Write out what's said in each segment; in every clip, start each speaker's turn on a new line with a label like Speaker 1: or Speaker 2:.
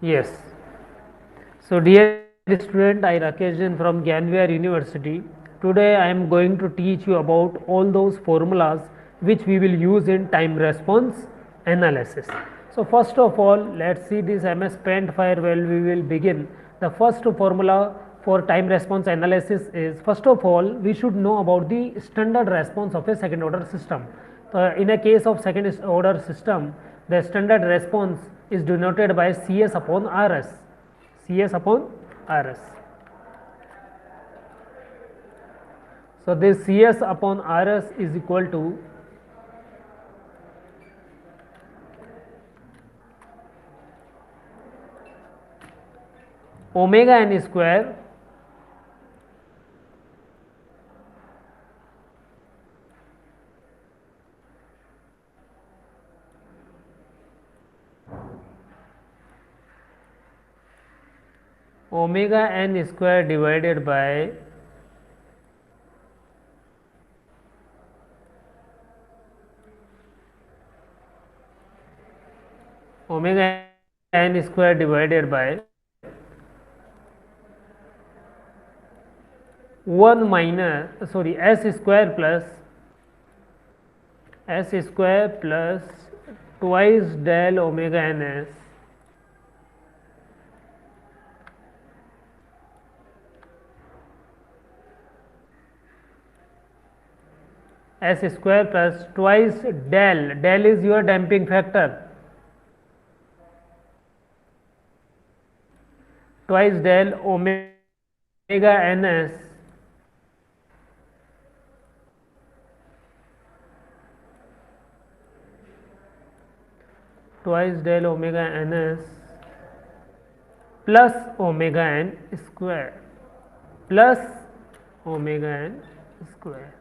Speaker 1: Yes. So dear student, I Rakesh Jain from Gyanvir University. Today I am going to teach you about all those formulas which we will use in time response analysis. So first of all, let's see this MS Paint file where we will begin. The first formula for time response analysis is, first of all, we should know about the standard response of a second order system. In a case of second order system, the standard response is denoted by Cs upon Rs. Cs upon Rs. So this Cs upon Rs is equal to omega n square divided by omega n square divided by 1 minus s square plus twice del omega ns s square plus twice del is your damping factor, twice del omega ns twice del omega ns plus omega n square plus omega n square.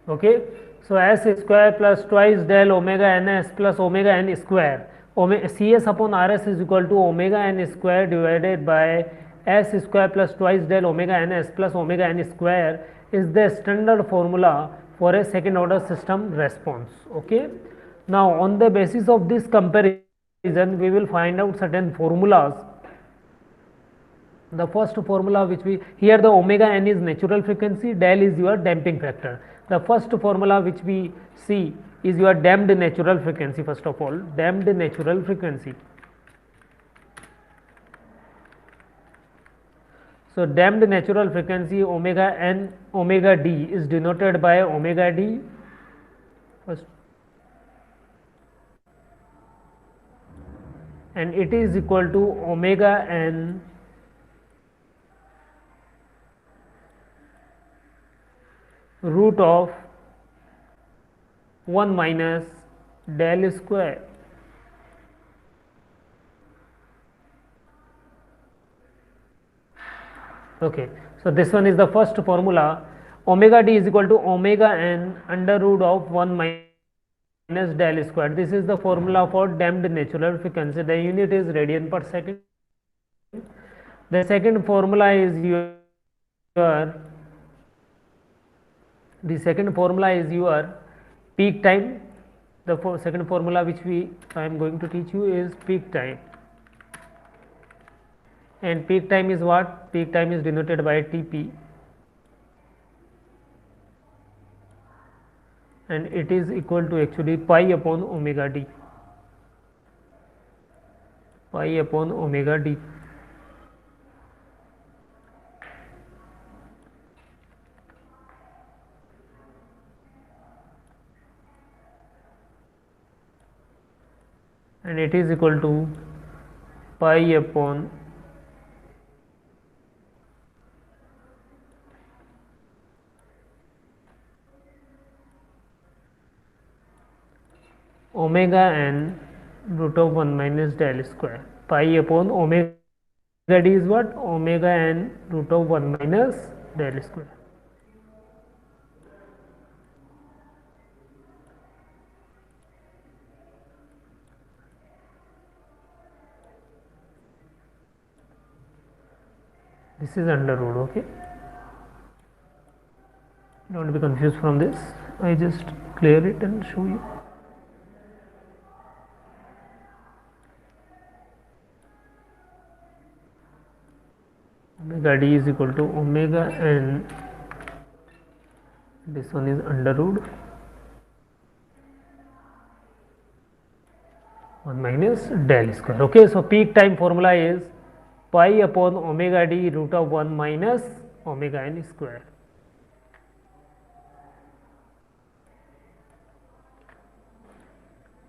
Speaker 1: Okay. So s square plus twice del omega ns plus omega n square, Cs upon Rs is equal to omega n square divided by s square plus twice del omega ns plus omega n square is the standard formula for a second order system response. Okay. Now on the basis of this comparison, we will find out certain formulas. The first formula which we, here the omega n is natural frequency, del is your damping factor. The first formula which we see is your damped natural frequency. First of all, damped natural frequency. So damped natural frequency omega n, omega d is denoted by omega d first, and it is equal to omega n root of 1 minus del square. Okay. So this one is the first formula. Omega d is equal to omega n under root of 1 minus del square. This is the formula for damped natural frequency. The unit is radian per second. The second formula is your peak time. The second formula which I am going to teach you is peak time. And peak time is what? Peak time is denoted by Tp, and it is equal to actually pi upon omega d. Pi upon omega d. And it is equal to pi upon omega n root of 1 minus del square. Pi upon omega d is what? Omega n root of 1 minus del square. This is under root. Okay, don't be confused from this. I just clear it and show you. Omega d is equal to omega n, this one is under root 1 minus del square. Okay, so peak time formula is pi upon omega d root of 1 minus omega n square.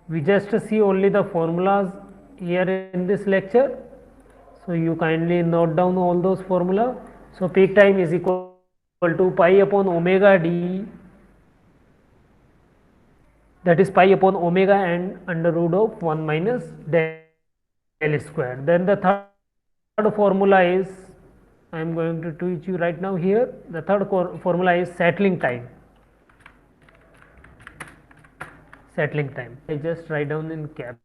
Speaker 1: We just see only the formulas here in this lecture, so you kindly note down all those formula. So peak time is equal to pi upon omega d, that is pi upon omega n under root of 1 minus del square. Then the third formula is, I am going to teach you right now here. The third formula is settling time. Settling time, I just write down in caps.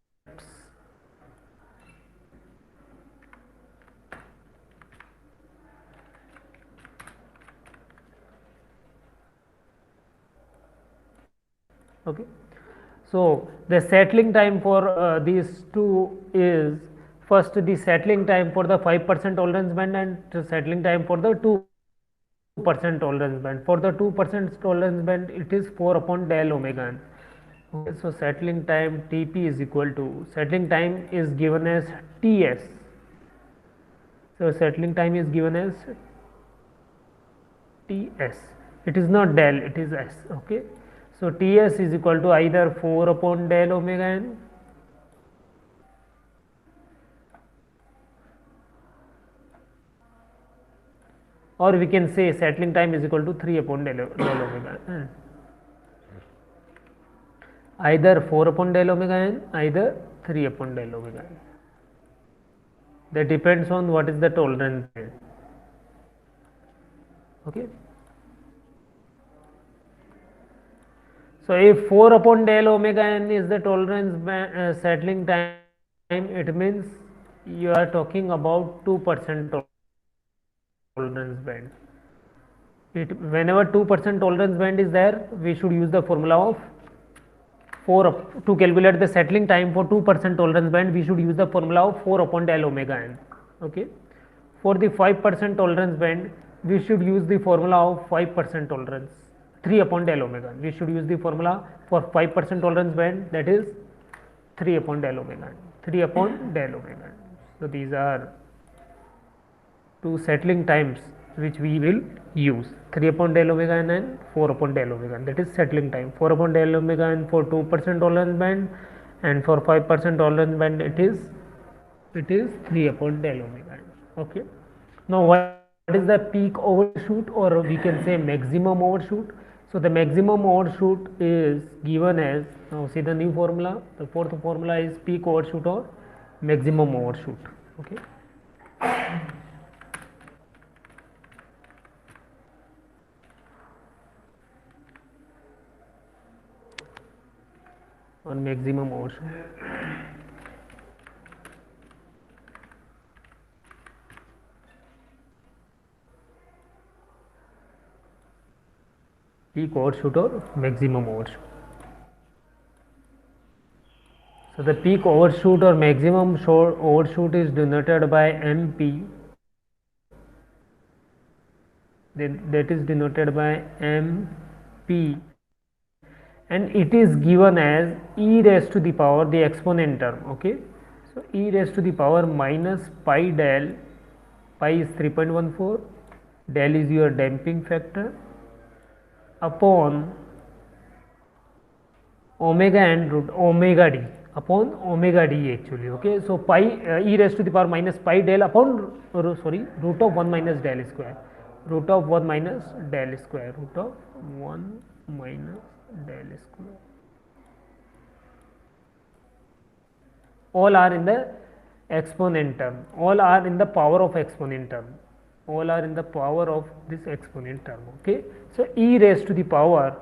Speaker 1: Okay, so the settling time for these two is, first the settling time for the 5% tolerance band and settling time for the 2% tolerance band. For the 2% tolerance band, it is 4 upon del omega n. Okay, so settling time Tp is equal to, settling time is given as Ts. So settling time is given as Ts. It is not del, it is S. Okay, so Ts is equal to either 4 upon del omega n or we can say settling time is equal to 3 upon del omega n. Either 4 upon del omega n, either 3 upon del omega n. That depends on what is the tolerance band. Okay. So if 4 upon del omega n is the tolerance band, settling time, it means you are talking about 2% tolerance band. Whenever 2% tolerance band is there, we should use the formula of 4 to calculate the settling time for 2% tolerance band. We should use the formula of 4 upon del omega n. Okay. For the 5% tolerance band, we should use the formula of 5% tolerance, 3 upon del omega n. We should use the formula for 5% tolerance band, that is 3 upon del omega n. 3 upon del omega n. So these are two settling times which we will use, 3 upon del omega n and 4 upon del omega n, that is settling time. 4 upon del omega n for 2% tolerance band, and for 5% tolerance band it is 3 upon del omega n. Okay. Now what is the peak overshoot, or we can say maximum overshoot? So the maximum overshoot is given as, now see the new formula, the fourth formula is peak overshoot or maximum overshoot. Okay. On maximum overshoot. Peak overshoot or maximum overshoot. So the peak overshoot or maximum overshoot is denoted by MP. That is denoted by MP, and it is given as e raised to the power, the exponent term. Okay, so e raised to the power minus pi del, pi is 3.14, del is your damping factor, upon omega n root omega d, upon omega d actually. Okay, so pi e raised to the power minus pi del upon root of 1 minus del square, root of 1 minus del square, root of 1 minus del square. All are in the exponent term, all are in the power of exponent term, all are in the power of this exponent term. Okay, so e raised to the power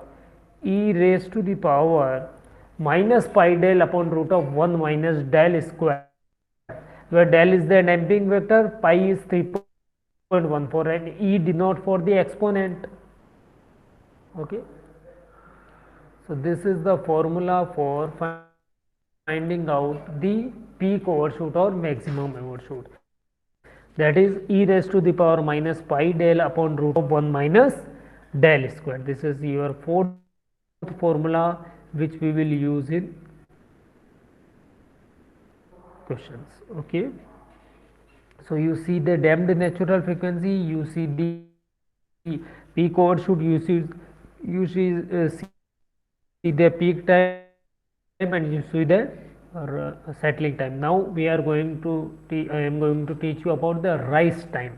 Speaker 1: minus pi del upon root of 1 minus del square, where del is the damping vector, pi is 3.14, 0.14 and E denote for the exponent. Okay, so this is the formula for finding out the peak overshoot or maximum overshoot, that is e raised to the power minus pi del upon root of 1 minus del square. This is your fourth formula which we will use in questions. Okay, so you see the damped natural frequency, you see the peak overshoot, see the peak time, and you see the settling time. Now we are going to I am going to teach you about the rise time.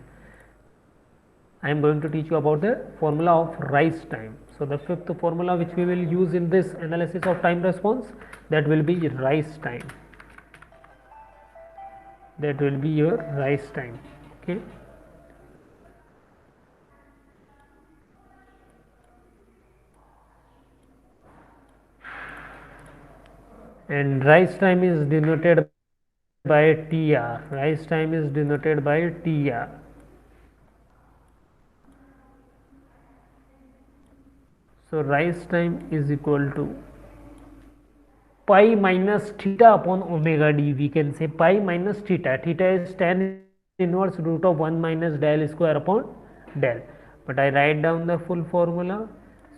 Speaker 1: I am going to teach you about the formula of rise time. So the fifth formula which we will use in this analysis of time response, that will be rise time. That will be your rise time. Okay. And rise time is denoted by TR. Rise time is denoted by TR. So rise time is equal to pi minus theta upon omega d. We can say pi minus theta. Theta is tan inverse root of 1 minus del square upon del. But I write down the full formula.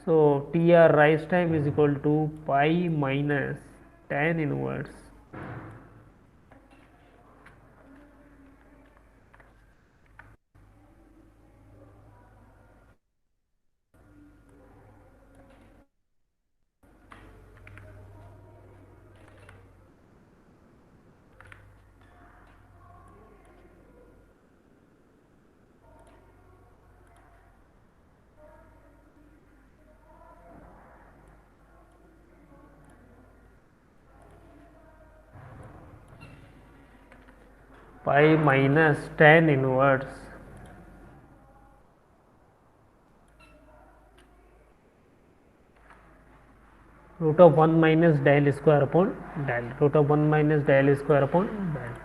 Speaker 1: So TR rise time is equal to pi minus tan inverse pi minus tan inverse root of 1 minus del square upon del. Root of 1 minus del square upon del.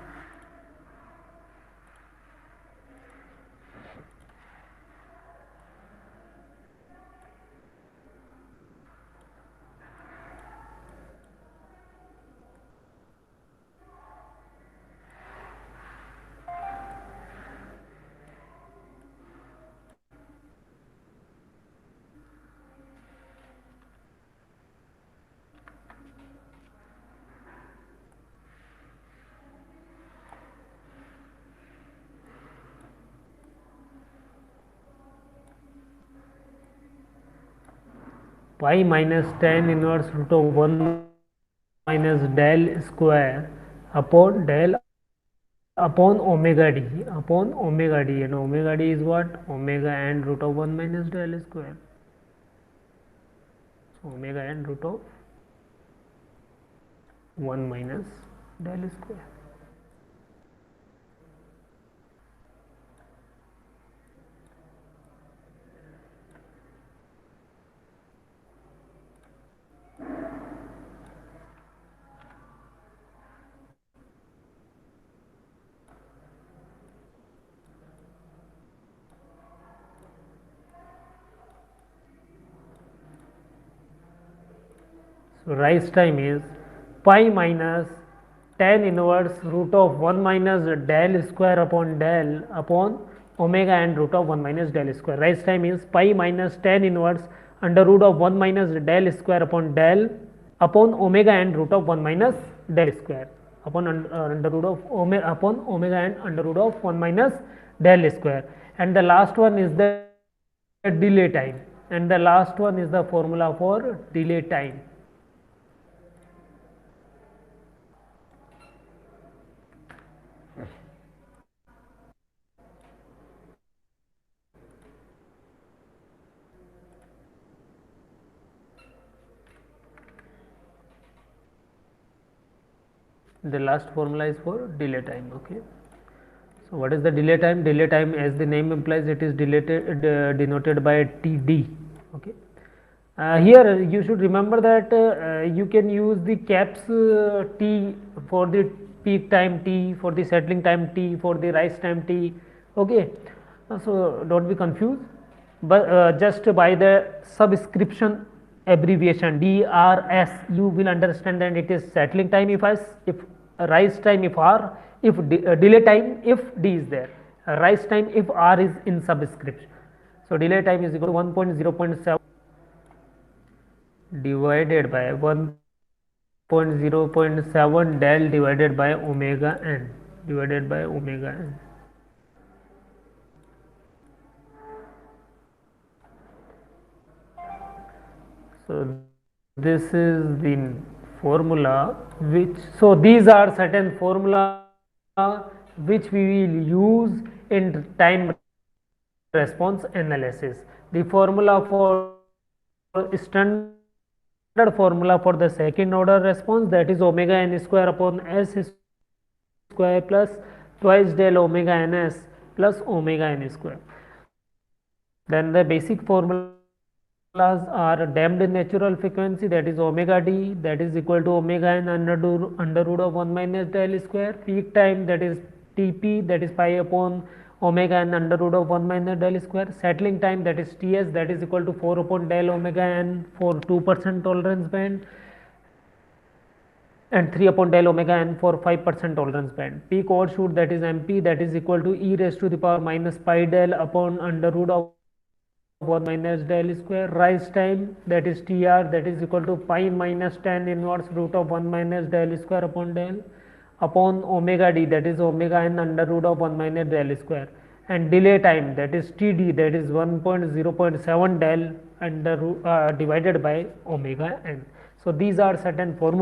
Speaker 1: Pi minus tan inverse root of 1 minus del square upon del upon omega d, and omega d is what? Omega and root of 1 minus del square. So omega and root of 1 minus del square. So rise time is pi minus tan inverse root of 1 minus del square upon del upon omega and root of 1 minus del square. Rise time is pi minus tan inverse under root of 1 minus del square upon del upon omega and root of 1 minus del square upon under root of omega upon omega and under root of 1 minus del square. And the last one is the delay time, and the last one is the formula for delay time. The last formula is for delay time. Okay, so what is the delay time? Delay time, as the name implies, it is denoted by TD. Okay, here you should remember that you can use the caps T for the peak time T, for the settling time T, for the rise time T. Okay, So don't be confused, but just by the subscription abbreviation DRS, you will understand that it is settling time if rise time if R, if delay time if D is there, rise time if R is in subscription. So delay time is equal to 1.0.7 divided by 1.0.7 del divided by omega n. So this is the formula which, so these are certain formula which we will use in time response analysis. The formula for standard formula for the second order response, that is omega n square upon s square plus twice del omega ns plus omega n square. Then the basic formulas are damped natural frequency, that is omega d, that is equal to omega n under root of 1 minus del square. Peak time, that is Tp, that is pi upon omega n under root of 1 minus del square. Settling time, that is Ts, that is equal to 4 upon del omega n for 2% tolerance band and 3 upon del omega n for 5% tolerance band. Peak overshoot, that is Mp, that is equal to e raised to the power minus pi del upon under root of 1 minus del square. Rise time, that is Tr, that is equal to pi minus tan inverse root of 1 minus del square upon del upon omega d, that is omega n under root of 1 minus del square. And delay time, that is Td, that is 1.0.7 del under divided by omega n. So these are certain formulas